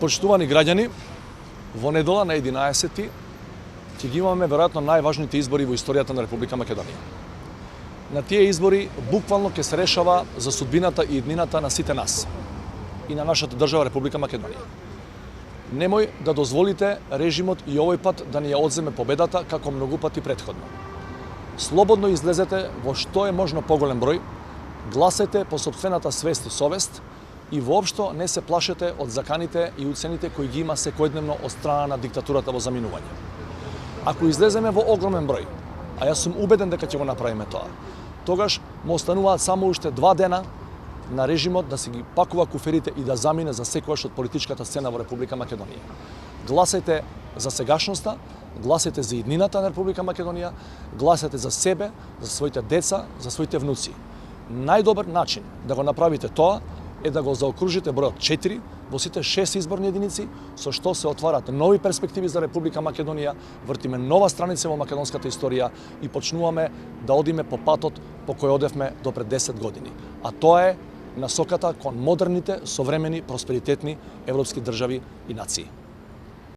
Почитувани граѓани, во недела на 11 ќе ги имаме веројатно најважните избори во историјата на Република Македонија. На тие избори буквално ќе се решава за судбината и иднината на сите нас и на нашата држава Република Македонија. Немој да дозволите режимот и овој пат да ни ја одземе победата како многу пати претходно. Слободно излезете во што е можно поголем број, гласете по сопствената свест и совест и воопшто не се плашете од заканите и уцените кои ги има секојдневно од страна на диктатурата во заминување. Ако излеземе во огромен број, а јас сум убеден дека ќе го направиме тоа, тогаш му остануваат само уште 2 дена на режимот да си ги пакува куферите и да замине за секојаш од политичката сцена во Република Македонија. Гласајте за сегашноста, гласајте за иднината на Република Македонија, гласајте за себе, за своите деца, за своите внуци. Најдобар начин да го направите тоа е да го заокружите бројот 4 во сите 6 изборни единици, со што се отварат нови перспективи за Република Македонија, вртиме нова страница во македонската историја и почнуваме да одиме по патот по кој одевме до пред 10 години. А тоа е насоката кон модерните, современи, просперитетни европски држави и нации.